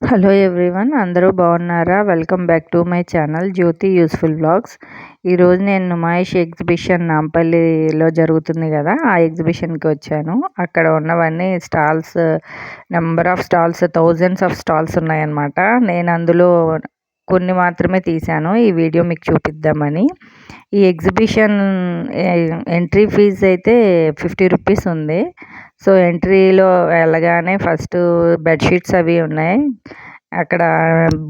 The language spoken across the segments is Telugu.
హలో ఎవ్రీవన్, అందరూ బాగున్నారా? Welcome back to my channel Jyothi useful blogs. ఈరోజు నేను నుమాయిష్ ఎగ్జిబిషన్ నాంపల్లిలో జరుగుతుంది కదా, ఆ ఎగ్జిబిషన్కి వచ్చాను. అక్కడ ఉన్నవన్నీ stalls, number of stalls, thousands of stalls ఉన్నాయన్నమాట. నేను అందులో కొన్ని మాత్రమే తీశాను ఈ వీడియో మీకు చూపిద్దామని. ఈ ఎగ్జిబిషన్ ఎంట్రీ ఫీజు అయితే 50 రూపీస్ ఉంది. సో ఎంట్రీలో వెళ్ళగానే ఫస్ట్ బెడ్షీట్స్ అవి ఉన్నాయి. అక్కడ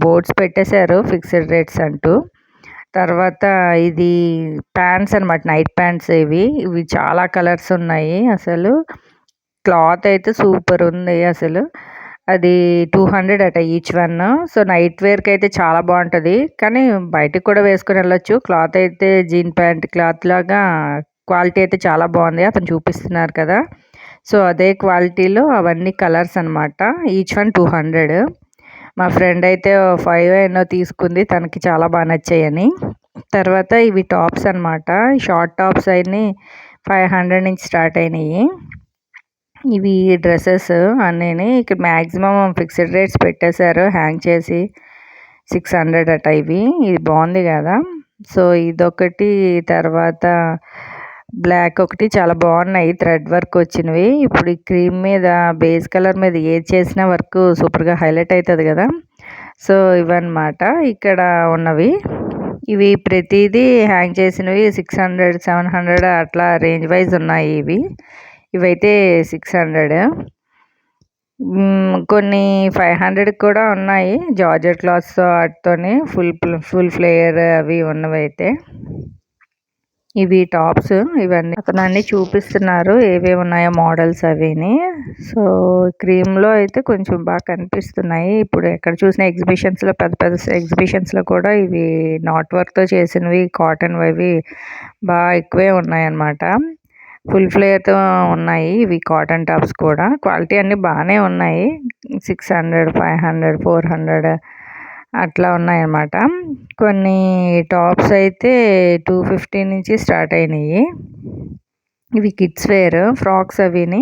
బోర్డ్స్ పెట్టేశారు ఫిక్స్డ్ రేట్స్ అంటూ. తర్వాత ఇది ప్యాంట్స్ అనమాట, నైట్ ప్యాంట్స్. ఇవి చాలా కలర్స్ ఉన్నాయి. అసలు క్లాత్ అయితే సూపర్ ఉంది. అసలు అది 200 అట ఈచ్ వన్. సో నైట్ వేర్కి అయితే చాలా బాగుంటుంది, కానీ బయటకు కూడా వేసుకొని వెళ్ళొచ్చు. క్లాత్ అయితే జీన్ ప్యాంట్ క్లాత్ లాగా క్వాలిటీ అయితే చాలా బాగుంది. అతను చూపిస్తున్నారు కదా, సో అదే క్వాలిటీలో అవన్నీ కలర్స్ అనమాట. Each one 200. మా ఫ్రెండ్ అయితే 5 ఎన్నో తీసుకుంది, తనకి చాలా బాగా నచ్చాయని. తర్వాత ఇవి టాప్స్ అనమాట. షార్ట్ టాప్స్ అన్నీ 500 నుంచి స్టార్ట్ అయినాయి. ఇవి డ్రెస్సెస్ అన్నీ. ఇక్కడ మ్యాక్సిమం ఫిక్స్డ్ రేట్స్ పెట్టేశారు హ్యాంగ్ చేసి. 600 అట ఇది బాగుంది కదా. సో ఇదొకటి. తర్వాత బ్లాక్ ఒకటి, చాలా బాగున్నాయి థ్రెడ్ వర్క్ వచ్చినవి. ఇప్పుడు ఈ క్రీమ్ మీద బేస్ కలర్ మీద ఏది చేసిన వర్క్ సూపర్గా హైలైట్ అవుతుంది కదా. సో ఇవన్నమాట ఇక్కడ ఉన్నవి. ఇవి ప్రతిదీ హ్యాంగ్ చేసినవి 600, 700 అట్లా రేంజ్ వైజ్ ఉన్నాయి. ఇవైతే 600. కొన్ని 500 కూడా ఉన్నాయి. జార్జెట్ క్లాత్స్ వాటితోని ఫుల్ ఫ్లేయర్ అవి ఉన్నవి అయితే. ఇవి టాప్స్. ఇవన్నీ అతను అన్నీ చూపిస్తున్నారు ఏవేవి ఉన్నాయో మోడల్స్ అవిని. సో క్రీమ్లో అయితే కొంచెం బాగా కనిపిస్తున్నాయి. ఇప్పుడు ఎక్కడ చూసిన ఎగ్జిబిషన్స్లో, పెద్ద పెద్ద ఎగ్జిబిషన్స్లో కూడా ఇవి నాట్ వర్క్తో చేసినవి, కాటన్ అవి బాగా ఎక్కువే ఉన్నాయన్నమాట. ఫుల్ ఫ్లేయర్తో ఉన్నాయి ఇవి కాటన్ టాప్స్ కూడా. క్వాలిటీ అన్నీ బాగానే ఉన్నాయి. 600, 500, 400 అట్లా ఉన్నాయన్నమాట. కొన్ని టాప్స్ అయితే 250 నుంచి స్టార్ట్ అయినాయి. ఇవి కిడ్స్ వేర్ ఫ్రాక్స్ అవిని.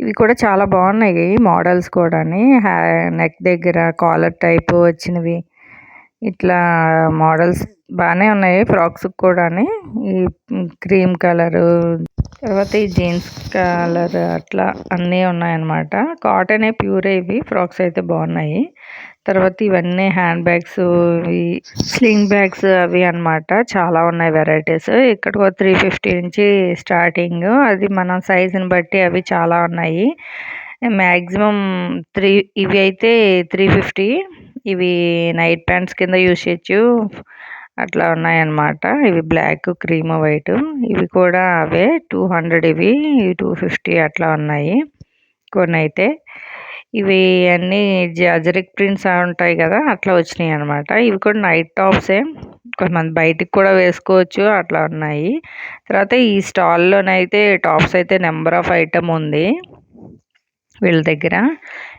ఇవి కూడా చాలా బాగున్నాయి మోడల్స్ కూడా. నెక్ దగ్గర కాలర్ టైప్ వచ్చినవి ఇట్లా మోడల్స్ బాగానే ఉన్నాయి ఫ్రాక్స్ కూడా. ఈ క్రీమ్ కలరు, తర్వాత ఈ జీన్స్ కలర్ అట్లా అన్నీ ఉన్నాయన్నమాట. కాటనే ప్యూరే. ఇవి ఫ్రాక్స్ అయితే బాగున్నాయి. తర్వాత ఇవన్నీ హ్యాండ్ బ్యాగ్స్, స్లింగ్ బ్యాగ్స్ అవి అనమాట. చాలా ఉన్నాయి వెరైటీస్. ఇక్కడ 350 నుంచి స్టార్టింగ్. అది మన సైజుని బట్టి అవి చాలా ఉన్నాయి. మ్యాక్సిమం ఇవి అయితే 350. ఇవి నైట్ ప్యాంట్స్ కింద యూజ్ చేయొచ్చు అట్లా ఉన్నాయన్నమాట. ఇవి బ్లాక్, క్రీమ్, వైట్. ఇవి కూడా అవే 200. ఇవి 250 అట్లా ఉన్నాయి కొన్ని అయితే. ఇవి అన్నీ జరిక్ ప్రింట్స్ ఉంటాయి కదా, అట్లా వచ్చినాయి అనమాట. ఇవి కూడా నైట్ టాప్సే, కొంతమంది బయటికి కూడా వేసుకోవచ్చు అట్లా ఉన్నాయి. తర్వాత ఈ స్టాల్లోనైతే టాప్స్ అయితే నెంబర్ ఆఫ్ ఐటమ్ ఉంది వీళ్ళ దగ్గర.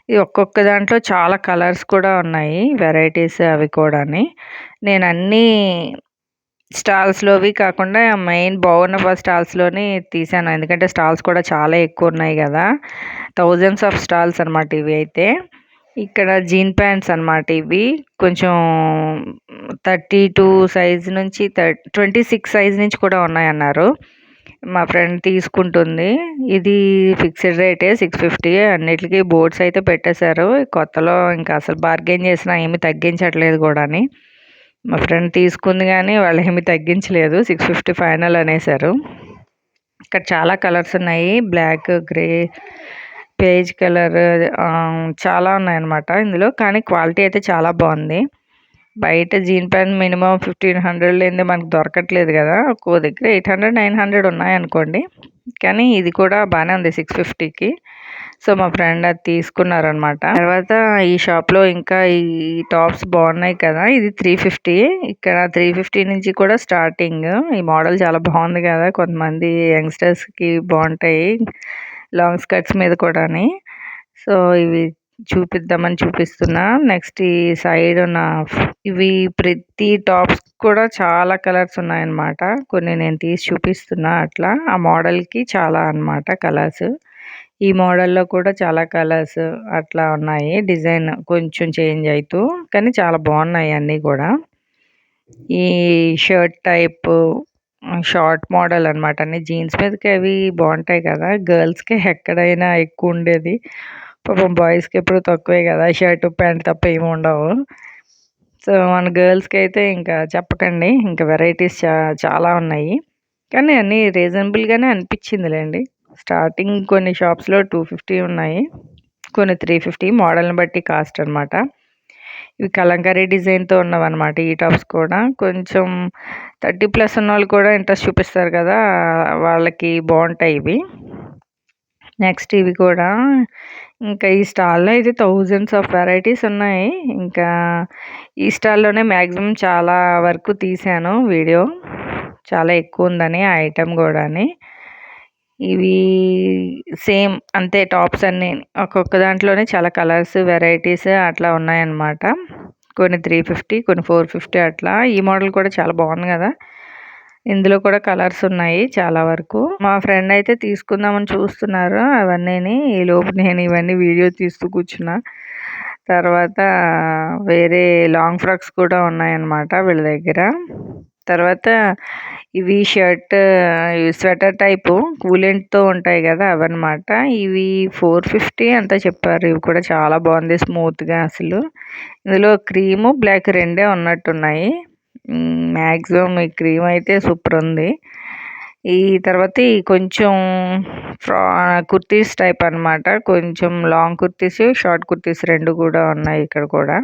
ఇది ఒక్కొక్క దాంట్లో చాలా కలర్స్ కూడా ఉన్నాయి, వెరైటీస్ అవి కూడా. నేను అన్నీ స్టాల్స్లోవి కాకుండా మెయిన్ బాగున్న స్టాల్స్లోని తీసాను, ఎందుకంటే స్టాల్స్ కూడా చాలా ఎక్కువ ఉన్నాయి కదా. థౌజండ్స్ ఆఫ్ స్టాల్స్ అనమాట ఇవి అయితే. ఇక్కడ జీన్ ప్యాంట్స్ అనమాట. ఇవి కొంచెం 32 సైజ్ నుంచి 26 సైజ్ నుంచి కూడా ఉన్నాయన్నారు. మా ఫ్రెండ్ తీసుకుంటుంది. ఇది ఫిక్స్డ్ రేటే 650. అన్నిటికీ బోర్డ్స్ అయితే పెట్టేశారు. కొత్తలో ఇంకా అసలు బార్గెన్ చేసినా ఏమీ తగ్గించట్లేదు కూడా. మా ఫ్రెండ్ తీసుకుంది కానీ వాళ్ళు ఏమీ తగ్గించలేదు, 650 ఫైనల్ అనేసారు. ఇక్కడ చాలా కలర్స్ ఉన్నాయి, బ్లాక్, గ్రే, పేజ్ కలర్, చాలా ఉన్నాయన్నమాట ఇందులో. కానీ క్వాలిటీ అయితే చాలా బాగుంది. బయట జీన్ ప్యాంట్ మినిమం 1500 లేనిదే మనకు దొరకట్లేదు కదా. ఒక్కో దగ్గర 800, 900 ఉన్నాయనుకోండి. కానీ ఇది కూడా బాగానే ఉంది 650కి. సో మా ఫ్రెండ్ అది తీసుకున్నారనమాట. తర్వాత ఈ షాప్లో ఇంకా ఈ టాప్స్ బాగున్నాయి కదా. ఇది 350. ఇక్కడ 350 నుంచి కూడా స్టార్టింగ్. ఈ మోడల్ చాలా బాగుంది కదా, కొంతమంది యంగ్స్టర్స్కి బాగుంటాయి లాంగ్ స్కర్ట్స్ మీద కూడా. సో ఇవి చూపిద్దామని చూపిస్తున్నా. నెక్స్ట్ ఈ సైడ్ ఉన్న ఇవి ప్రతి టాప్స్ కూడా చాలా కలర్స్ ఉన్నాయన్నమాట. కొన్ని నేను తీసి చూపిస్తున్నా అట్లా. ఆ మోడల్కి చాలా అన్నమాట కలర్స్. ఈ మోడల్‌లో కూడా చాలా కలర్స్ అట్లా ఉన్నాయి. డిజైన్ కొంచెం చేంజ్ అయితూ కానీ చాలా బాగున్నాయి అన్నీ కూడా. ఈ షర్ట్ టైపు షార్ట్ మోడల్ అనమాట. అన్ని జీన్స్ మీదకి అవి బాగుంటాయి కదా! గర్ల్స్‌కి ఎక్కడైనా ఎక్కువ ఉండేది. పాపం బాయ్స్‌కి ఎప్పుడు తక్కువే కదా! షర్ట్, ప్యాంట్ తప్ప ఏమి ఉండవు. సో, మన గర్ల్స్‌కైతే ఇంకా చెప్పకండి. ఇంకా వెరైటీస్ చాలా ఉన్నాయి. కానీ అన్నీ రీజనబుల్‌గానే అనిపించిందిలెండి. స్టార్టింగ్ కొన్ని షాప్స్‌లో 250 ఉన్నాయి. కొన్ని 350 మోడల్‌ని బట్టి కాస్ట్ అనమాట. ఇవి కలంకారీ డిజైన్‌తో ఉన్నవన్నమాట ఈ టాప్స్ కూడా. కొంచెం 30+ ఉన్నోళ్ళు కూడా ఇంట్రెస్ట్ చూపిస్తారు కదా! వాళ్ళకి బావుంటాయి ఇవి. నెక్స్ట్ ఇవి కూడా ఇంకా ఈ స్టాల్‌లో అయితే థౌజండ్స్ ఆఫ్ వెరైటీస్ ఉన్నాయి. ఇంకా ఈ స్టాల్‌లోనే మాక్సిమం చాలా వరకు తీశాను వీడియో. చాలా ఎక్కువుందని ఆ ఐటెమ్ గూడాని. ఇవి సేమ్ అంతే టాప్స్ అన్నీ. ఒక్కొక్క దాంట్లోనే చాలా కలర్స్, వెరైటీస్ అట్లా ఉన్నాయన్నమాట. కొన్ని 350, కొన్ని 450 అట్లా. ఈ మోడల్ కూడా చాలా బాగుంది గదా! ఇందులో కూడా కలర్స్ ఉన్నాయి చాలా వరకు. మా ఫ్రెండ్ అయితే తీసుకుందామని చూస్తున్నారు అవన్నీని. ఈలోపు నేను ఇవన్నీ వీడియో తీస్తూ కూర్చున్నా. తర్వాత వేరే లాంగ్ ఫ్రాక్స్ కూడా ఉన్నాయన్నమాట వీళ్ళ దగ్గర. తర్వాత ఇవి షర్ట్ స్వెటర్ టైపు కూలెంట్‌తో ఉంటాయి గదా! అవన్నమాట. ఇవి 450 ఎంతో చెప్పారు. ఇవి కూడా చాలా బాగుంది స్మూత్‌గా అసలు. ఇందులో క్రీము, బ్లాక్ రెండే ఉన్నట్టున్నాయి. మాక్సిమం ఈ క్రీమ్ అయితే సూపర్ ఉంది. ఈ తర్వాత ఈ కొంచెం కుర్తీస్ టైప్ అనమాట. కొంచెం లాంగ్ కుర్తీస్, షార్ట్ కుర్తీస్ 2 కూడా ఉన్నాయి ఇక్కడ కూడా.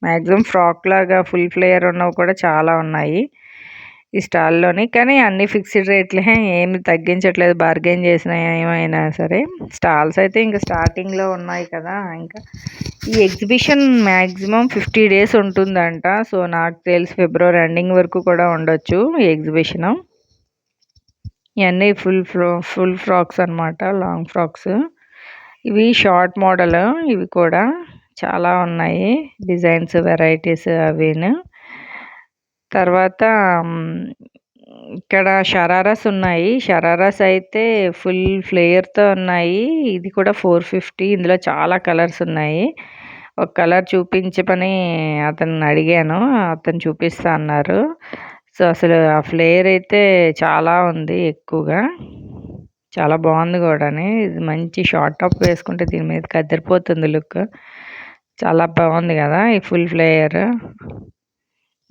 మాక్సిమం ఫ్రాక్ లాగా ఫుల్ ఫ్లేయర్ ఉన్నవి కూడా చాలా ఉన్నాయి ఈ స్టాల్‌లోని. కానీ అన్నీ ఫిక్స్డ్ రేట్లే, ఏమి తగ్గించట్లేదు బార్గెయిన్ చేసినా ఏమైనా సరే. స్టాల్స్ అయితే ఇంకా స్టార్టింగ్‌లో ఉన్నాయి కదా! ఇంకా ఈ ఎగ్జిబిషన్ మాక్సిమం 50 డేస్ ఉంటుందంట. సో, నాకు తెలిసి ఫిబ్రవరి ఎండింగ్ వరకు కూడా ఉండొచ్చు ఈ ఎగ్జిబిషను. ఇవన్నీ ఫుల్ ఫ్రాక్స్ అనమాట. Long frocks. ఇవి షార్ట్ మోడల్. ఇవి కూడా చాలా ఉన్నాయి డిజైన్స్, వెరైటీస్ అవిను. తర్వాత ఇక్కడ షరారాస్ ఉన్నాయి. షరారాస్ అయితే ఫుల్ ఫ్లేయర్‌తో ఉన్నాయి. ఇది కూడా 450. ఇందులో చాలా కలర్స్ ఉన్నాయి. ఒక కలర్ చూపించమని అతన్ని అడిగాను. అతను చూపిస్తా అన్నారు. సో, అసలు ఆ ఫ్లేయర్ అయితే చాలా ఉంది ఎక్కువగా. చాలా బాగుంది కూడాని. ఇది మంచి షార్ట్ టాప్ వేసుకుంటే దీని మీదకి అదిరిపోతుంది లుక్. చాలా బాగుంది కదా! ఈ ఫుల్ ఫ్లేయర్.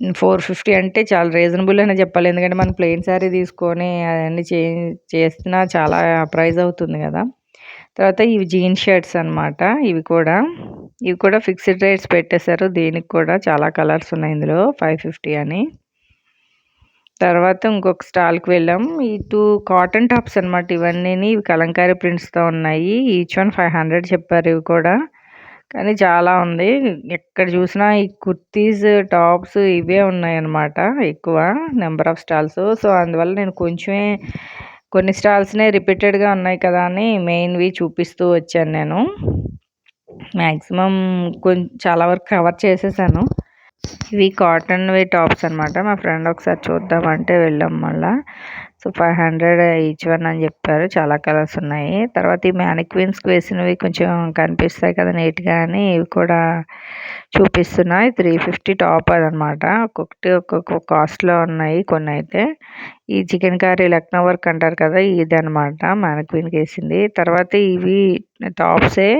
450 అంటే చాలా రీజనబుల్ అనే చెప్పాలి. ఎందుకంటే మనం ప్లెయిన్ శారీ తీసుకొని అవన్నీ చేసినా చాలా ప్రైస్ అవుతుంది కదా! తర్వాత ఇవి జీన్స్ షర్ట్స్ అనమాట. ఇవి కూడా ఫిక్స్డ్ రేట్స్ పెట్టేశారు. దీనికి కూడా చాలా కలర్స్ ఉన్నాయి ఇందులో 550 అని. తర్వాత ఇంకొక స్టాల్‌కి వెళ్ళాం. ఈ 2 కాటన్ టాప్స్ అనమాట ఇవన్నీని. ఇవి కలంకారీ ప్రింట్స్‌తో ఉన్నాయి. ఈచ్ వన్ 500 చెప్పారు ఇవి కూడా. కానీ చాలా ఉంది. ఎక్కడ చూసినా ఈ కుర్తీస్, టాప్స్ ఇవే ఉన్నాయన్నమాట ఎక్కువ నెంబర్ ఆఫ్ స్టాల్స్. సో, అందువల్ల నేను కొన్ని స్టాల్స్‌నే రిపీటెడ్‌గా ఉన్నాయి కదా అని మెయిన్‌వి చూపిస్తూ వచ్చాను నేను. మాక్సిమం చాలా వరకు కవర్ చేసేసాను. ఇవి కాటన్‌వి టాప్స్ అనమాట. మా ఫ్రెండ్ ఒకసారి చూద్దామంటే వెళ్ళాం మళ్ళా. సో, 500 ఈచ్ వన్ అని చెప్పారు. చాలా కలర్స్ ఉన్నాయి. తర్వాత ఈ మ్యానిక్విన్స్‌కి వేసినవి కొంచెం కనిపిస్తాయి కదా నీట్‌గా అని ఇవి కూడా చూపిస్తున్నా. 350 టాప్ అదనమాట. ఒక్కొక్కటి ఒక్కొక్క కాస్ట్‌లో ఉన్నాయి కొన్నైతే. ఈ చికెన్ కర్రీ లక్నో వర్క్ అంటారు కదా! ఇదనమాట మ్యానిక్విన్‌కి వేసింది. తర్వాత ఇవి టాప్సే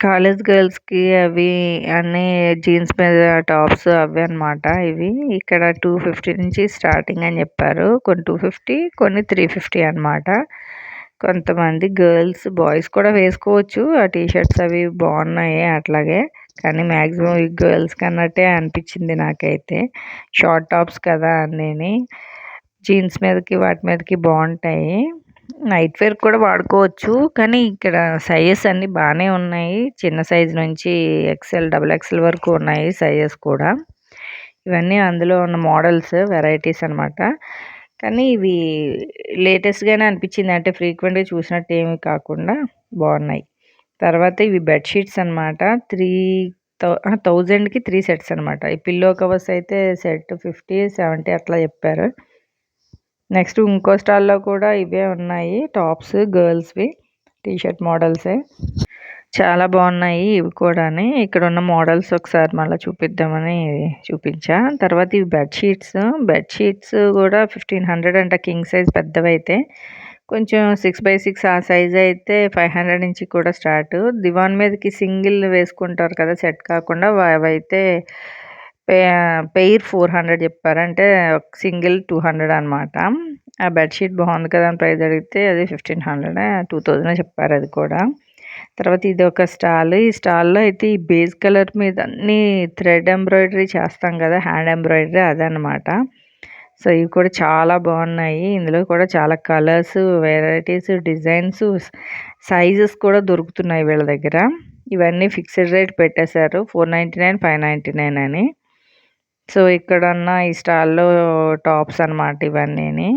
కాలేజ్ గర్ల్స్‌కి అవి అన్నీ జీన్స్ మీద టాప్స్ అవే అనమాట ఇవి. ఇక్కడ 250 నుంచి స్టార్టింగ్ అని చెప్పారు. కొన్ని 250, కొన్ని 350 అనమాట. కొంతమంది గర్ల్స్, బాయ్స్ కూడా వేసుకోవచ్చు. ఆ టీ షర్ట్స్ అవి బాగున్నాయి అట్లాగే. కానీ మాక్సిమం ఈ గర్ల్స్‌కి అన్నట్టే అనిపించింది నాకైతే. షార్ట్ టాప్స్ కదా అన్నీని. జీన్స్ మీదకి వాటి మీదకి బాగుంటాయి. నైట్ వేర్ కూడా వాడుకోవచ్చు. కానీ ఇక్కడ సైజెస్ అన్నీ బాగానే ఉన్నాయి. చిన్న సైజ్ నుంచి ఎక్సెల్, డబుల్ ఎక్సెల్ వరకు ఉన్నాయి సైజెస్ కూడా. ఇవన్నీ అందులో ఉన్న మోడల్స్, వెరైటీస్ అనమాట. కానీ ఇవి లేటెస్ట్‌గానే అనిపించింది. అంటే ఫ్రీక్వెంట్‌గా చూసినట్టు ఏమి కాకుండా బాగున్నాయి. తర్వాత ఇవి బెడ్‌షీట్స్ అనమాట. 1000కి 3 సెట్స్ అనమాట. ఈ పిల్లో కవర్స్ అయితే సెట్ 50, 70 అట్లా చెప్పారు. నెక్స్ట్ ఇంకో స్టాల్‌లో కూడా ఇవే ఉన్నాయి టాప్స్ గర్ల్స్‌వి. టీ షర్ట్ మోడల్సే చాలా బాగున్నాయి ఇవి కూడాని. ఇక్కడ ఉన్న మోడల్స్ ఒకసారి మళ్ళీ చూపిద్దామని చూపించా. తర్వాత ఇవి బెడ్షీట్స్ కూడా 1500 అంట కింగ్ సైజ్ పెద్దవైతే. కొంచెం 6x6 ఆ సైజ్ అయితే 500 నుంచి కూడా స్టార్ట్. దివాన్ మీదకి సింగిల్ వేసుకుంటారు కదా సెట్ కాకుండా, అవైతే పెయిర్ 400 చెప్పారు. అంటే సింగిల్ 200 అనమాట. ఆ బెడ్షీట్ బాగుంది కదా అని ప్రైస్ అడిగితే అది 1500 2000 చెప్పారు అది కూడా. తర్వాత ఇది ఒక స్టాల్. ఈ స్టాల్లో అయితే ఈ బేస్ కలర్ మీద అన్ని థ్రెడ్ ఎంబ్రాయిడరీ చేస్తాం కదా, హ్యాండ్ ఎంబ్రాయిడరీ అదనమాట. సో ఇవి కూడా చాలా బాగున్నాయి. ఇందులో కూడా చాలా కలర్స్, వెరైటీస్, డిజైన్స్, సైజెస్ కూడా దొరుకుతున్నాయి వీళ్ళ దగ్గర. ఇవన్నీ ఫిక్స్డ్ రేట్ పెట్టేశారు 499, 599 అని. సో ఇక్కడున్న ఈ స్టాల్లో టాప్స్ అనమాట ఇవన్నీని.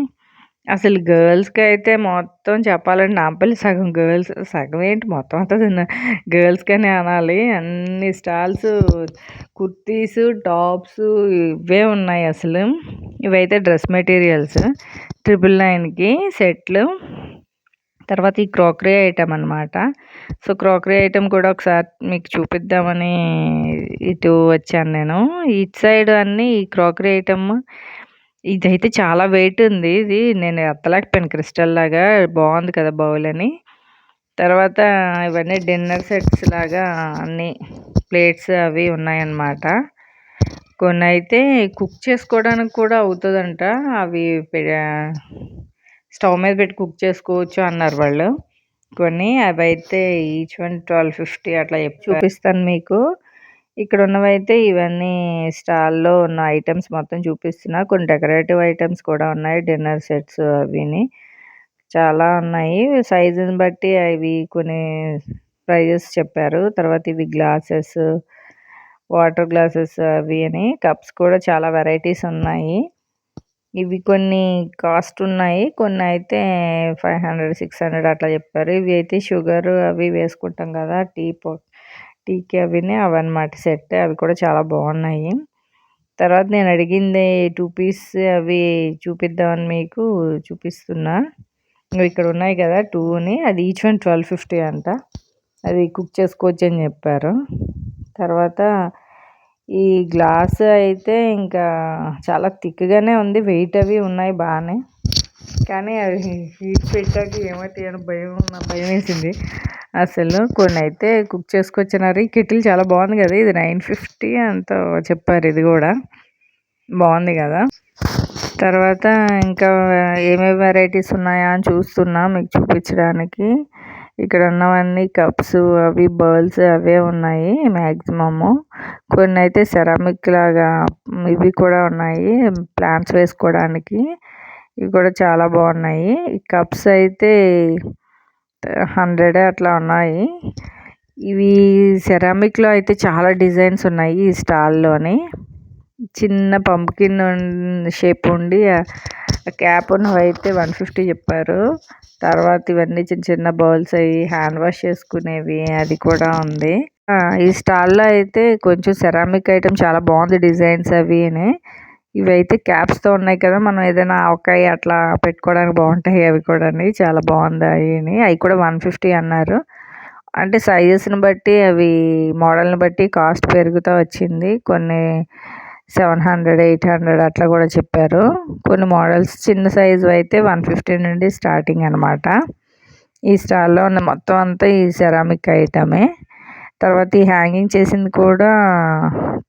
అసలు గర్ల్స్‌కి అయితే మొత్తం చెప్పాలంటే నాంపల్లి సగం ఏంటి మొత్తం అంతా గర్ల్స్‌కనే అనాలి. అన్ని స్టాల్స్ కుర్తీస్, టాప్స్ ఇవే ఉన్నాయి అసలు. ఇవైతే డ్రెస్ మెటీరియల్స్ 999కి సెట్లు. తర్వాత ఈ క్రాకరీ ఐటమ్ అనమాట. సో క్రాకరీ ఐటమ్ కూడా ఒకసారి మీకు చూపిద్దామని ఇటు వచ్చాను నేను. ఇటు సైడ్ అన్నీ ఈ క్రాకరీ ఐటమ్. ఇదైతే చాలా వెయిట్ ఉంది. ఇది నేను ఎత్తలేకపోయాను క్రిస్టల్ లాగా. బాగుంది కదా బౌల్ అని. తర్వాత ఇవన్నీ డిన్నర్ సెట్స్ లాగా అన్ని ప్లేట్స్ అవి ఉన్నాయన్నమాట. కొన్ని అయితే కుక్ చేసుకోవడానికి కూడా అవుతుందంట. అవి స్టవ్ మీద పెట్టి కుక్ చేసుకోవచ్చు అన్నారు వాళ్ళు. కొన్ని అవైతే ఈచ్ వన్ 1250 అట్లా చూపిస్తాను మీకు. ఇక్కడ ఉన్నవైతే ఇవన్నీ స్టాల్లో ఉన్న ఐటమ్స్ మొత్తం చూపిస్తున్నా. కొన్ని డెకరేటివ్ ఐటమ్స్ కూడా ఉన్నాయి, డిన్నర్ సెట్స్ అవిని చాలా ఉన్నాయి. సైజుని బట్టి అవి కొన్ని ప్రైజెస్ చెప్పారు. తర్వాత ఇవి గ్లాసెస్, వాటర్ గ్లాసెస్ అవి అని, కప్స్ కూడా చాలా వెరైటీస్ ఉన్నాయి. ఇవి కొన్ని కాస్ట్ ఉన్నాయి, కొన్ని అయితే 500, 600 అట్లా చెప్పారు. ఇవి అయితే షుగర్ అవి వేసుకుంటాం కదా టీకి అవన్నమాట సెట్. అవి కూడా చాలా బాగున్నాయి. తర్వాత నేను అడిగింది 2 పీస్ అవి చూపిద్దామని మీకు చూపిస్తున్నా. ఇక్కడ ఉన్నాయి కదా 2ని, అది ఈచ్ వన్ 1250 అంట. అది కుక్ చేసుకోవచ్చు అని చెప్పారు. తర్వాత ఈ గ్లాస్ అయితే ఇంకా చాలా థిక్గానే ఉంది. వెయిట్ అవి ఉన్నాయి బాగానే, కానీ అవి హీట్ పెట్టాక ఏమైతే భయం వేసింది అసలు. కొన్ని అయితే కుక్ చేసుకొచ్చినారు. ఈ కెటిల్ చాలా బాగుంది కదా, ఇది 950 అంత చెప్పారు. ఇది కూడా బాగుంది కదా. తర్వాత ఇంకా ఏమేమి వెరైటీస్ ఉన్నాయా అని చూస్తున్నా మీకు చూపించడానికి. ఇక్కడ ఉన్నవన్నీ కప్స్ అవి బౌల్స్ అవే ఉన్నాయి మ్యాక్సిమము. కొన్ని అయితే సెరామిక్ లాగా ఇవి కూడా ఉన్నాయి ప్లాంట్స్ వేసుకోవడానికి. ఇవి కూడా చాలా బాగున్నాయి. ఈ కప్స్ అయితే 100 అట్లా ఉన్నాయి. ఇవి సెరామిక్లో అయితే చాలా డిజైన్స్ ఉన్నాయి ఈ స్టాల్లోని. చిన్న పంప్కిన్ షేప్ ఉండి క్యాప్ ఉన్నవి అయితే 150 చెప్పారు. తర్వాత ఇవన్నీ చిన్న చిన్న బౌల్స్ అవి హ్యాండ్ వాష్ చేసుకునేవి అది కూడా ఉంది. ఈ స్టాల్లో అయితే కొంచెం సెరామిక్ ఐటమ్ చాలా బాగుంది, డిజైన్స్ అవి. ఇవైతే క్యాప్స్తో ఉన్నాయి కదా, మనం ఏదైనా ఆవకాయ అట్లా పెట్టుకోవడానికి బాగుంటాయి. అవి కూడా చాలా బాగుంది. అవి కూడా 150 అన్నారు. అంటే సైజెస్ని బట్టి అవి మోడల్ని బట్టి కాస్ట్ పెరుగుతూ వచ్చింది. కొన్ని 700, 800 అట్లా కూడా చెప్పారు. కొన్ని మోడల్స్ చిన్న సైజు అయితే 150 నుండి స్టార్టింగ్ అనమాట. ఈ స్టాల్లో ఉన్న మొత్తం అంతా ఈ సెరామిక్ ఐటమే. తర్వాత ఈ హ్యాంగింగ్ చేసింది కూడా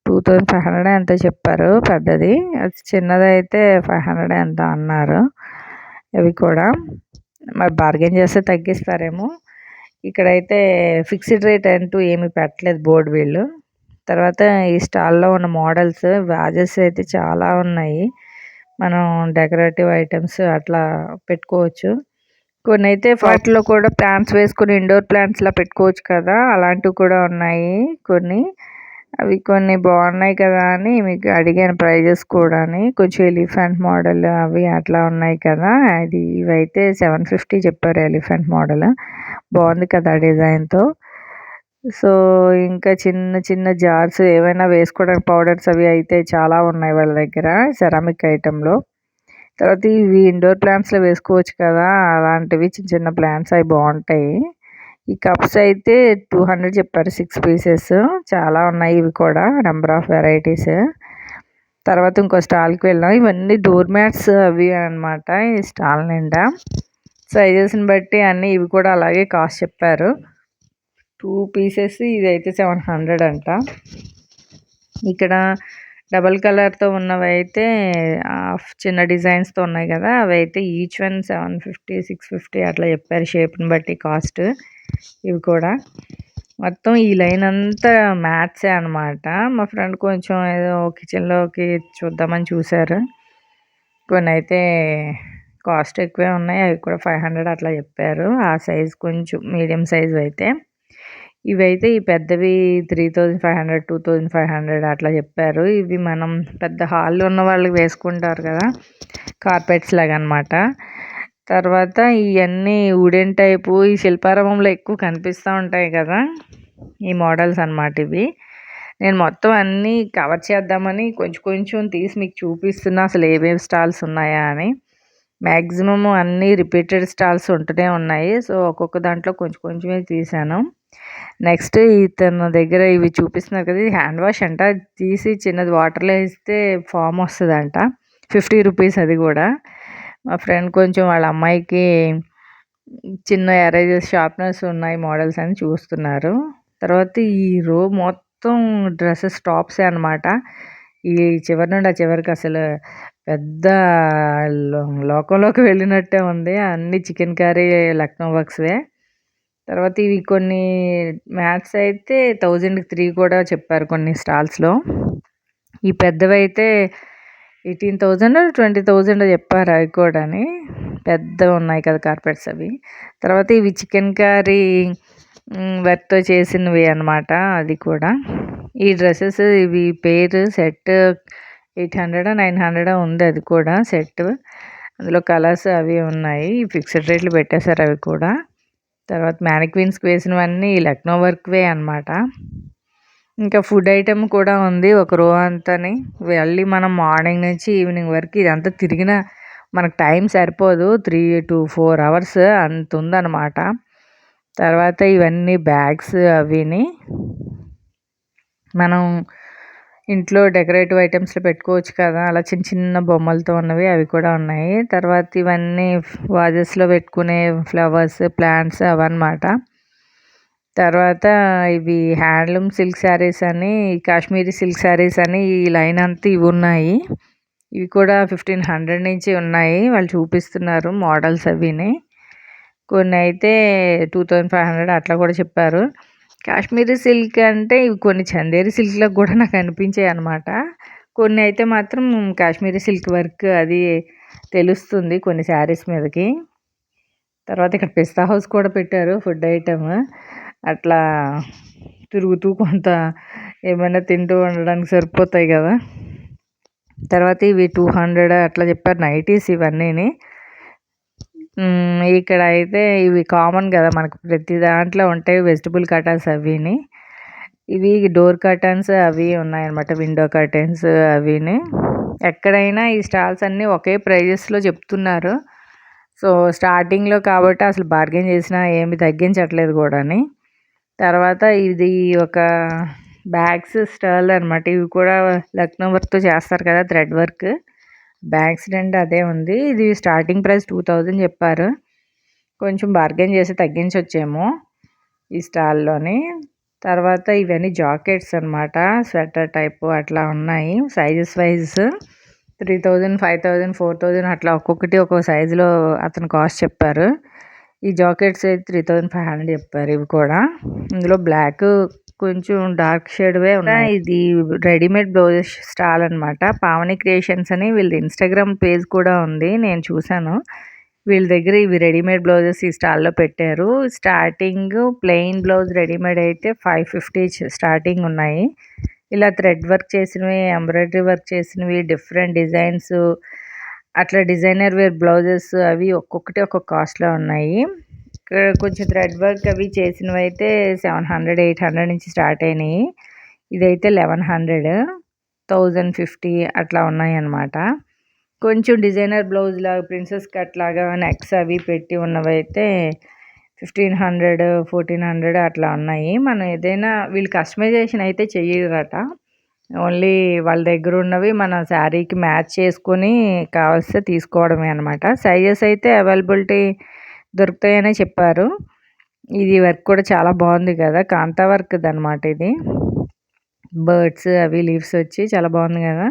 2500 ఎంత చెప్పారు పెద్దది. అది చిన్నది అయితే 500 ఎంత అన్నారు. ఇవి కూడా మరి బార్గెన్ చేస్తే తగ్గిస్తారేమో. ఇక్కడైతే ఫిక్స్డ్ రేట్ అంటూ ఏమీ పెట్టలేదు బోర్డు వీళ్ళు. తర్వాత ఈ స్టాల్లో ఉన్న మోడల్స్ వాజెస్ అయితే చాలా ఉన్నాయి. మనం డెకరేటివ్ ఐటమ్స్ అట్లా పెట్టుకోవచ్చు. కొన్ని అయితే వాటిలో కూడా ప్లాంట్స్ వేసుకుని ఇండోర్ ప్లాంట్స్లా పెట్టుకోవచ్చు కదా, అలాంటివి కూడా ఉన్నాయి కొన్ని. అవి కొన్ని బాగున్నాయి కదా అని మీకు అడిగాను ప్రైజెస్ కూడా. కొంచెం ఎలిఫెంట్ మోడల్ అవి అట్లా ఉన్నాయి కదా, ఇవైతే 750 చెప్పారు. ఎలిఫెంట్ మోడల్ బాగుంది కదా డిజైన్తో. సో ఇంకా చిన్న చిన్న జార్స్ ఏవైనా వేసుకోవడానికి పౌడర్స్ అవి అయితే చాలా ఉన్నాయి వాళ్ళ దగ్గర సెరామిక్ ఐటెంలో. తర్వాత ఇవి ఇండోర్ ప్లాంట్స్లో వేసుకోవచ్చు కదా, అలాంటివి చిన్న చిన్న ప్లాంట్స్ అవి బాగుంటాయి. ఈ కప్స్ అయితే 200 చెప్పారు 6 పీసెస్. చాలా ఉన్నాయి ఇవి కూడా నెంబర్ ఆఫ్ వెరైటీస్. తర్వాత ఇంకో స్టాల్కి వెళ్ళాం. ఇవన్నీ డోర్ మ్యాట్స్ అవి అనమాట ఈ స్టాల్ నిండా. సైజెస్ని బట్టి అన్నీ ఇవి కూడా అలాగే కాస్ట్ చెప్పారు. 2 పీసెస్ ఇదైతే 700 అంట. ఇక్కడ డబల్ కలర్తో ఉన్నవి అయితే చిన్న డిజైన్స్తో ఉన్నాయి కదా, అవి అయితే ఈచ్ వన్ 750 650 అట్లా చెప్పారు షేప్ని బట్టి కాస్ట్. ఇవి కూడా మొత్తం ఈ లైన్ అంతా మ్యాట్సే అనమాట. మా ఫ్రెండ్ కొంచెం ఏదో కిచెన్లోకి చూద్దామని చూశారు. కొన్ని అయితే కాస్ట్ ఎక్కువే ఉన్నాయి, అవి కూడా 500 అట్లా చెప్పారు. ఆ సైజ్ కొంచెం మీడియం సైజు అయితే. ఇవైతే ఈ పెద్దవి 3500 2500 అట్లా చెప్పారు. ఇవి మనం పెద్ద హాల్లో ఉన్న వాళ్ళకి వేసుకుంటారు కదా, కార్పెట్స్ లాగా అనమాట. తర్వాత ఇవన్నీ వుడెన్ టైపు ఈ శిల్పారామంలో ఎక్కువ కనిపిస్తూ ఉంటాయి కదా, ఈ మోడల్స్ అనమాట ఇవి. నేను మొత్తం అన్నీ కవర్ చేద్దామని కొంచెం కొంచెం తీసి మీకు చూపిస్తున్నా అసలు ఏమేమి స్టాల్స్ ఉన్నాయా అని. మ్యాక్సిమం అన్నీ రిపీటెడ్ స్టాల్స్ ఉంటూనే ఉన్నాయి. సో ఒక్కొక్క దాంట్లో కొంచెం కొంచెమే తీసాను. నెక్స్ట్ ఇతను దగ్గర ఇవి చూపిస్తున్నారు కదా, ఇది హ్యాండ్ వాష్ అంట. తీసి చిన్నది వాటర్లో వేస్తే ఫామ్ వస్తుందంట. 50 రూపీస్ అది కూడా. మా ఫ్రెండ్ కొంచెం వాళ్ళ అమ్మాయికి చిన్న ఎరేజర్స్ షార్ప్నర్స్ ఉన్నాయి మోడల్స్ అని చూస్తున్నారు. తర్వాత ఈ రో మొత్తం డ్రెస్సెస్ టాప్సే అనమాట. ఈ చివరి నుండి ఆ చివరికి అసలు పెద్ద లోకంలోకి వెళ్ళినట్టే ఉంది. అన్ని చికెన్ కర్రీ లక్నో వర్క్స్వే. తర్వాత ఇవి కొన్ని మ్యాట్స్ అయితే 1000కి 3 కూడా చెప్పారు కొన్ని స్టాల్స్లో. ఈ పెద్దవి అయితే 18,000 20,000 చెప్పారు అవి కూడా. పెద్దవి ఉన్నాయి కదా కార్పెట్స్ అవి. తర్వాత ఇవి చికెన్ కర్రీ వర్క్తో చేసినవి అనమాట, అది కూడా. ఈ డ్రెస్సెస్ ఇవి పేరు సెట్ 800 900 ఉంది అది కూడా సెట్. అందులో కలర్స్ అవి ఉన్నాయి. ఫిక్స్డ్ రేట్లు పెట్టేశారు అవి కూడా. తర్వాత మ్యానిక్విన్స్కి వేసినవన్నీ లక్నో వర్క్వే అనమాట. ఇంకా ఫుడ్ ఐటెమ్ కూడా ఉంది ఒక రో అంతని. వెళ్ళి మనం మార్నింగ్ నుంచి ఈవినింగ్ వరకు ఇదంతా తిరిగిన మనకు టైం సరిపోదు. 3 to 4 hours అంత ఉందన్నమాట. తర్వాత ఇవన్నీ బ్యాగ్స్ అవిని మనం ఇంట్లో డెకరేటివ్ ఐటమ్స్లో పెట్టుకోవచ్చు కదా, అలా చిన్న చిన్న బొమ్మలతో ఉన్నవి అవి కూడా ఉన్నాయి. తర్వాత ఇవన్నీ వాజెస్లో పెట్టుకునే ఫ్లవర్స్ ప్లాంట్స్ అవన్నమాట. తర్వాత ఇవి హ్యాండ్లూమ్ సిల్క్ శారీస్ అని, కాశ్మీరీ సిల్క్ శారీస్ అని ఈ లైన్ అంతా ఇవి ఉన్నాయి. ఇవి కూడా 1500 నుంచి ఉన్నాయి. వాళ్ళు చూపిస్తున్నారు మోడల్స్ అవిని. కొన్ని అయితే 2500 అట్లా కూడా చెప్పారు. కాశ్మీరీ సిల్క్ అంటే ఇవి కొన్ని చందేరి సిల్క్లో కూడా నాకు అనిపించాయి అనమాట. కొన్ని అయితే మాత్రం కాశ్మీరీ సిల్క్ వర్క్ అది తెలుస్తుంది కొన్ని శారీస్ మీదకి. తర్వాత ఇక్కడ పిస్తా హౌస్ కూడా పెట్టారు ఫుడ్ ఐటమ్. అట్లా తిరుగుతూ కొంత ఏమైనా తింటూ ఉండడానికి సరిపోతాయి కదా. తర్వాత ఇవి 200 అట్లా చెప్పారు నైటీస్ ఇవన్నీ. ఇక్కడ అయితే ఇవి కామన్ కదా మనకు ప్రతి దాంట్లో ఉంటాయి వెజిటబుల్ కర్టన్స్ అవిని. ఇవి డోర్ కర్టన్స్ అవి ఉన్నాయన్నమాట, విండో కర్టన్స్ అవిని. ఎక్కడైనా ఈ స్టాల్స్ అన్నీ ఒకే ప్రైజెస్లో చెప్తున్నారు. సో స్టార్టింగ్లో కాబట్టి అసలు బార్గెన్ చేసినా ఏమి తగ్గించట్లేదు కూడా. తర్వాత ఇది ఒక బ్యాగ్స్ స్టాల్ అనమాట. ఇవి కూడా లక్నో వర్క్తో చేస్తారు కదా, థ్రెడ్ వర్క్ బ్యాగ్స్ నిండా అదే ఉంది. ఇది స్టార్టింగ్ ప్రైస్ 2000 చెప్పారు. కొంచెం బార్గెన్ చేసి తగ్గించవచ్చేమో ఈ స్టాల్లోని. తర్వాత ఇవన్నీ జాకెట్స్ అనమాట, స్వెటర్ టైపు అట్లా ఉన్నాయి. సైజెస్ వైజ్ 3000 5000 4000 అట్లా ఒక్కొక్కటి ఒక్కొక్క సైజులో అతను కాస్ట్ చెప్పారు. ఈ జాకెట్స్ అయితే 3500 చెప్పారు. ఇవి కూడా ఇందులో బ్లాక్ కొంచెం డార్క్ షేడ్వే ఉన్నాయి. ఇది రెడీమేడ్ బ్లౌజెస్ స్టాల్ అనమాట. పావని క్రియేషన్స్ అని వీళ్ళది ఇన్స్టాగ్రామ్ పేజ్ కూడా ఉంది, నేను చూశాను. వీళ్ళ దగ్గర ఇవి రెడీమేడ్ బ్లౌజెస్ ఈ స్టాల్లో పెట్టారు. స్టార్టింగ్ ప్లెయిన్ బ్లౌజ్ రెడీమేడ్ అయితే 550 స్టార్టింగ్ ఉన్నాయి. ఇలా థ్రెడ్ వర్క్ చేసినవి, ఎంబ్రాయిడరీ వర్క్ చేసినవి, డిఫరెంట్ డిజైన్స్ అట్లా డిజైనర్ వేర్ బ్లౌజెస్ అవి ఒక్కొక్కటి ఒక్కొక్క కాస్ట్లో ఉన్నాయి. ఇక్కడ కొంచెం థ్రెడ్ వర్క్ అవి చేసినవి అయితే 700 800 నుంచి స్టార్ట్ అయినాయి. ఇదైతే 1100 1050 అట్లా ఉన్నాయి అన్నమాట. కొంచెం డిజైనర్ బ్లౌజ్ లాగా ప్రిన్సెస్ కట్ లాగా నెక్స్ అవి పెట్టి ఉన్నవి అయితే 1500, 1400 అట్లా ఉన్నాయి. మనం ఏదైనా వీళ్ళు కస్టమైజేషన్ అయితే చెయ్యరట. ఓన్లీ వాళ్ళ దగ్గర ఉన్నవి మన శారీకి మ్యాచ్ చేసుకొని కావలిస్తే తీసుకోవడమే అనమాట. సైజెస్ అయితే అవైలబిలిటీ దొరుకుతాయనే చెప్పారు. ఇది వర్క్ కూడా చాలా బాగుంది కదా, కాంతా వర్క్ది అనమాట ఇది. బర్డ్స్ అవి లీవ్స్ వచ్చి చాలా బాగుంది కదా.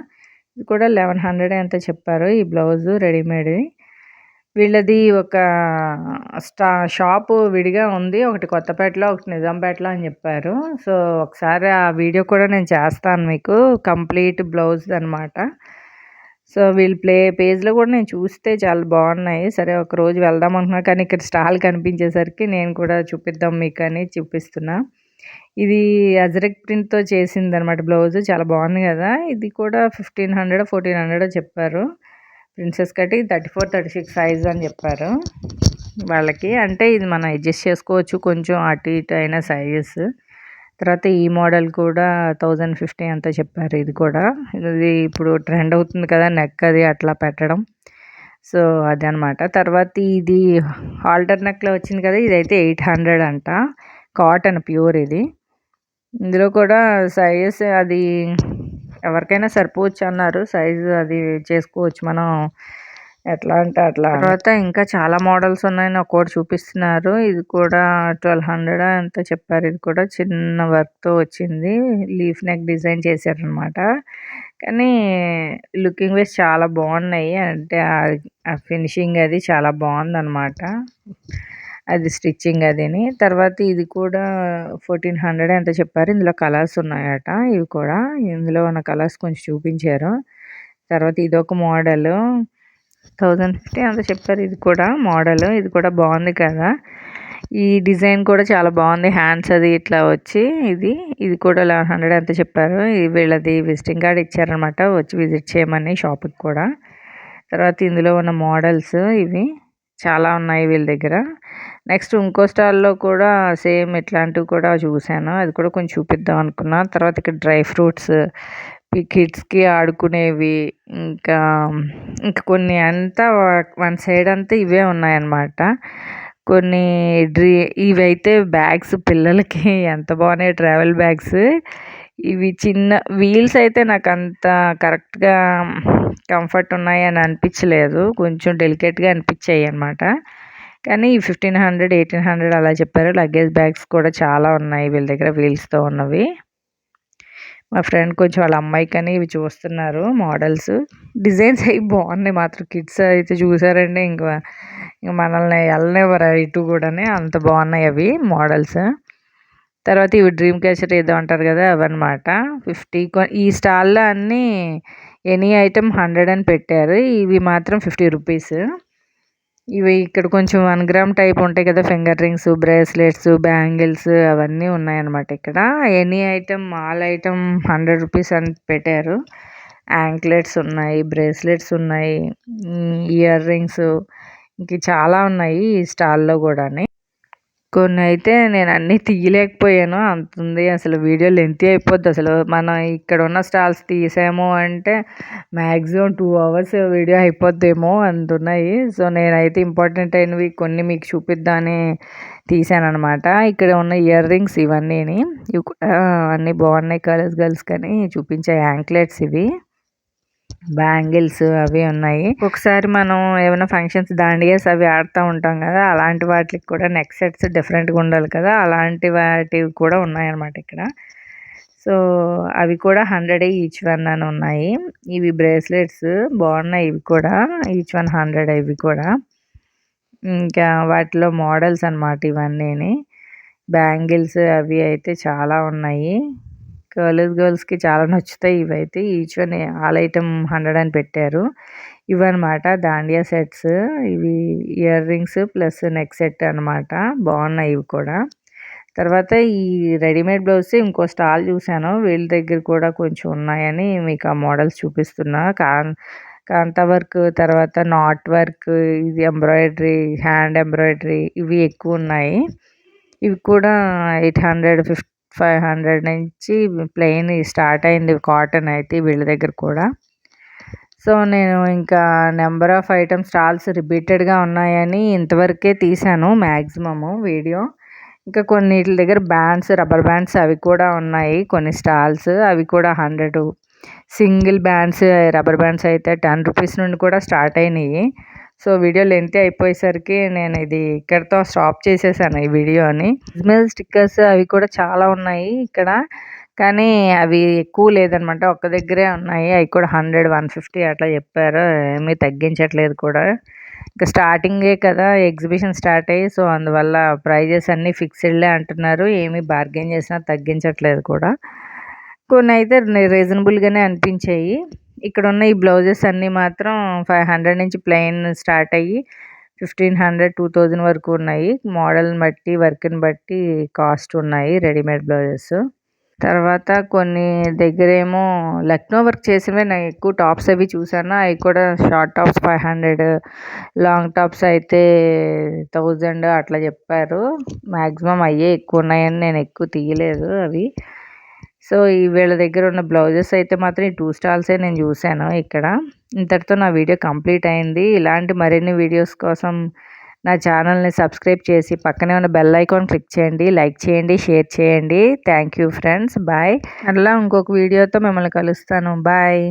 ఇది కూడా 1100 ఎంత చెప్పారు ఈ బ్లౌజు రెడీమేడ్ది. వీళ్ళది ఒక షాపు విడిగా ఉంది, ఒకటి కొత్తపేటలో ఒకటి నిజాంపేటలో అని చెప్పారు. సో ఒకసారి ఆ వీడియో కూడా నేను చేస్తాను మీకు, కంప్లీట్ బ్లౌజ్ అనమాట. సో వీళ్ళ పేజ్లో కూడా నేను చూస్తే చాలా బాగున్నాయి. సరే ఒక రోజు వెళ్దాం అనుకున్నా, కానీ ఇక్కడ స్టాల్ కనిపించేసరికి నేను కూడా చూపిద్దాం మీకు అని చూపిస్తున్నా. ఇది అజరక్ ప్రింట్తో చేసింది అనమాట బ్లౌజ్, చాలా బాగుంది కదా. ఇది కూడా 1500, 1400 చెప్పారు. ప్రిన్సెస్ కట్టి 34, 36 సైజ్ అని చెప్పారు వాళ్ళకి. అంటే ఇది మనం అడ్జస్ట్ చేసుకోవచ్చు కొంచెం అటు ఇటు అయిన సైజెస్. తర్వాత ఈ మోడల్ కూడా 1050 అంతా చెప్పారు. ఇది కూడా ఇది ఇప్పుడు ట్రెండ్ అవుతుంది కదా నెక్ అది అట్లా పెట్టడం. సో అదనమాట. తర్వాత ఇది హాల్టర్ నెక్లో వచ్చింది కదా, ఇదైతే 800 అంట, కాటన్ ప్యూర్ ఇది. ఇందులో కూడా సైజెస్ అది ఎవరికైనా సరిపోవచ్చు అన్నారు, సైజు అది చేసుకోవచ్చు మనం ఎట్లా అంటే అట్లా. తర్వాత ఇంకా చాలా మోడల్స్ ఉన్నాయని ఒక్కోటి చూపిస్తున్నారు. ఇది కూడా 1200 ఎంత చెప్పారు. ఇది కూడా చిన్న వర్క్తో వచ్చింది, లీఫ్ నెక్ డిజైన్ చేశారనమాట. కానీ లుకింగ్ వైజ్ చాలా బాగున్నాయి, అంటే ఆ ఫినిషింగ్ అది చాలా బాగుందన్నమాట, అది స్టిచ్చింగ్ అదిని. తర్వాత ఇది కూడా 1400 ఎంత చెప్పారు. ఇందులో కలర్స్ ఉన్నాయట, ఇవి కూడా ఇందులో ఉన్న కలర్స్ కొంచెం చూపించారు. తర్వాత ఇదొక మోడల్ 1050 అంత చెప్పారు. ఇది కూడా మోడల్, ఇది కూడా బాగుంది కదా. ఈ డిజైన్ కూడా చాలా బాగుంది, హ్యాండ్స్ అది ఇట్లా వచ్చి ఇది కూడా 1100 ఎంత చెప్పారు. వీళ్ళది విజిటింగ్ కార్డ్ ఇచ్చారనమాట, వచ్చి విజిట్ చేయమని షాప్కి కూడా. తర్వాత ఇందులో ఉన్న మోడల్స్ ఇవి చాలా ఉన్నాయి వీళ్ళ దగ్గర. నెక్స్ట్ ఇంకో స్టాల్లో కూడా సేమ్ ఇట్లాంటివి కూడా చూశాను, అది కూడా కొంచెం చూపిద్దాం అనుకున్నా. తర్వాత ఇక్కడ డ్రై ఫ్రూట్స్, కిడ్స్కి ఆడుకునేవి, ఇంకా కొన్ని అంతా వన్ సైడ్ అంతా ఇవే ఉన్నాయన్నమాట. కొన్ని ఇవైతే బ్యాగ్స్ పిల్లలకి ఎంత బాగున్నాయి, ట్రావెల్ బ్యాగ్స్. ఇవి చిన్న వీల్స్ అయితే నాకు అంత కరెక్ట్గా కంఫర్ట్ ఉన్నాయి అని అనిపించలేదు, కొంచెం డెలికేట్గా అనిపించాయి అనమాట. కానీ 1500, 1800 అలా చెప్పారు. లగేజ్ బ్యాగ్స్ కూడా చాలా ఉన్నాయి వీళ్ళ దగ్గర వీల్స్తో ఉన్నవి. మా ఫ్రెండ్ కొంచెం వాళ్ళ అమ్మాయికని ఇవి చూస్తున్నారు మోడల్స్. డిజైన్స్ అవి బాగున్నాయి మాత్రం, కిడ్స్ అయితే చూసారండి ఇంకా మనల్ని వెళ్ళనివ్వరు ఇటు కూడా, అంత బాగున్నాయి అవి మోడల్స్. తర్వాత ఇవి డ్రీమ్ క్యాచర్ ఏదో అంటారు కదా, అవన్నమాట. 50 ఈ స్టాల్లో అన్నీ ఎనీ ఐటమ్ 100 అని పెట్టారు, ఇవి మాత్రం 50 రూపీస్. ఇవి ఇక్కడ కొంచెం 1 గ్రామ్ టైప్ ఉంటాయి కదా, ఫింగర్ రింగ్స్, బ్రేస్లెట్స్, బ్యాంగిల్స్ అవన్నీ ఉన్నాయన్నమాట ఇక్కడ. Any item all item 100 rupees అని పెట్టారు. యాంక్లెట్స్ ఉన్నాయి, బ్రేస్లెట్స్ ఉన్నాయి, ఇయర్ రింగ్స్, ఇంక చాలా ఉన్నాయి ఈ స్టాల్లో కూడా. కొన్ని అయితే నేను అన్నీ తీయలేకపోయాను, అంత ఉంది. అసలు వీడియో లెంతీ అయిపోద్ది. అసలు మనం ఇక్కడ ఉన్న స్టాల్స్ తీసాము అంటే మ్యాక్సిమం 2 hours వీడియో అయిపోద్దేమో అంత ఉన్నాయి. సో నేనైతే ఇంపార్టెంట్ అయినవి కొన్ని మీకు చూపిద్దామని తీసాను అనమాట. ఇక్కడ ఉన్న ఇయర్ రింగ్స్ ఇవన్నీ, ఇవి కూడా అన్నీ బాగున్నాయి, గర్ల్స్ కానీ చూపించే యాంక్లెట్స్ ఇవి, బ్యాంగిల్స్ అవి ఉన్నాయి. ఒకసారి మనం ఏమైనా ఫంక్షన్స్ దాండియాస్ అవి ఆడుతూ ఉంటాం కదా, అలాంటి వాటికి కూడా నెక్ సెట్స్ డిఫరెంట్గా ఉండాలి కదా, అలాంటి వాటివి కూడా ఉన్నాయన్నమాట ఇక్కడ. సో అవి కూడా 100 ఈచ్ వన్ అని ఉన్నాయి. ఇవి బ్రేస్లెట్స్ బాగున్నాయి, ఇవి కూడా ఈచ్ వన్ 100 ఇవి కూడా. ఇంకా వాటిలో మోడల్స్ అనమాట ఇవన్నీ. బ్యాంగిల్స్ అవి అయితే చాలా ఉన్నాయి, గర్ల్స్కి చాలా నచ్చుతాయి ఇవైతే. ఈచ్ వన్ ఆల్ ఐటమ్ 100 అని పెట్టారు. ఇవన్నమాట దాండియా సెట్స్, ఇవి ear rings plus neck set అనమాట, బాగున్నాయి ఇవి కూడా. తర్వాత ఈ రెడీమేడ్ బ్లౌజ్ ఇంకో స్టాల్ చూశాను, వీళ్ళ దగ్గర కూడా కొంచెం ఉన్నాయని మీకు ఆ మోడల్స్ చూపిస్తున్నా. కాంతా వర్క్, తర్వాత నాట్ వర్క్, ఇది ఎంబ్రాయిడరీ, హ్యాండ్ ఎంబ్రాయిడరీ ఇవి ఎక్కువ ఉన్నాయి. ఇవి కూడా 800, 500 నుంచి ప్లెయిన్ స్టార్ట్ అయింది కాటన్ అయితే వీళ్ళ దగ్గర కూడా. సో నేను ఇంకా నెంబర్ ఆఫ్ ఐటమ్స్ స్టాల్స్ రిపీటెడ్గా ఉన్నాయని ఇంతవరకే తీసాను మ్యాక్సిమము వీడియో. ఇంకా కొన్నిటి దగ్గర బ్యాండ్స్, రబ్బర్ బ్యాండ్స్ అవి కూడా ఉన్నాయి. కొన్ని స్టాల్స్ అవి కూడా 100 సింగిల్ బ్యాండ్స్, రబ్బర్ బ్యాండ్స్ అయితే 10 రూపీస్ నుండి కూడా స్టార్ట్ అయినాయి. సో వీడియో లెంత్ అయిపోయేసరికి నేను ఇది ఇక్కడితో స్టాప్ చేసేసాను ఈ వీడియోని. క్రిస్మస్ స్టిక్కర్స్ అవి కూడా చాలా ఉన్నాయి ఇక్కడ, కానీ అవి ఎక్కువ లేదనమాట. ఒక్క దగ్గరే ఉన్నాయి. అవి కూడా 100, 150 అట్లా చెప్పారు. ఏమీ తగ్గించట్లేదు కూడా. ఇంకా స్టార్టింగే కదా ఎగ్జిబిషన్ స్టార్ట్ అయ్యి, సో అందువల్ల ప్రైజెస్ అన్నీ ఫిక్స్డ్లే అంటున్నారు. ఏమీ బార్గెన్ చేసినా తగ్గించట్లేదు కూడా. కొన్ని అయితే రీజనబుల్గానే అనిపించాయి. ఇక్కడ ఉన్న ఈ బ్లౌజెస్ అన్నీ మాత్రం 500 నుంచి ప్లెయిన్ స్టార్ట్ అయ్యి 1500, 2000 వరకు ఉన్నాయి. మోడల్ని బట్టి, వర్క్ని బట్టి కాస్ట్ ఉన్నాయి రెడీమేడ్ బ్లౌజెస్. తర్వాత కొన్ని దగ్గరేమో లక్నో వర్క్ చేసినవే నేను ఎక్కువ టాప్స్ అవి చూసాను. అవి కూడా షార్ట్ టాప్స్ 500, లాంగ్ టాప్స్ అయితే 1000 అట్లా చెప్పారు. మ్యాక్సిమం అయ్యే ఎక్కువ ఉన్నాయని నేను ఎక్కువ తీయలేదు అవి. సో ఈ వీళ్ళ దగ్గర ఉన్న బ్లౌజెస్ అయితే మాత్రం ఈ 2 స్టాల్సే నేను చూశాను ఇక్కడ. ఇంతటితో నా వీడియో కంప్లీట్ అయింది. ఇలాంటి మరిన్ని వీడియోస్ కోసం నా ఛానల్ని సబ్స్క్రైబ్ చేసి పక్కనే ఉన్న బెల్ ఐకాన్ క్లిక్ చేయండి, లైక్ చేయండి, షేర్ చేయండి. Thank you friends, bye. అట్లా ఇంకొక వీడియోతో మిమ్మల్ని కలుస్తాను. బాయ్.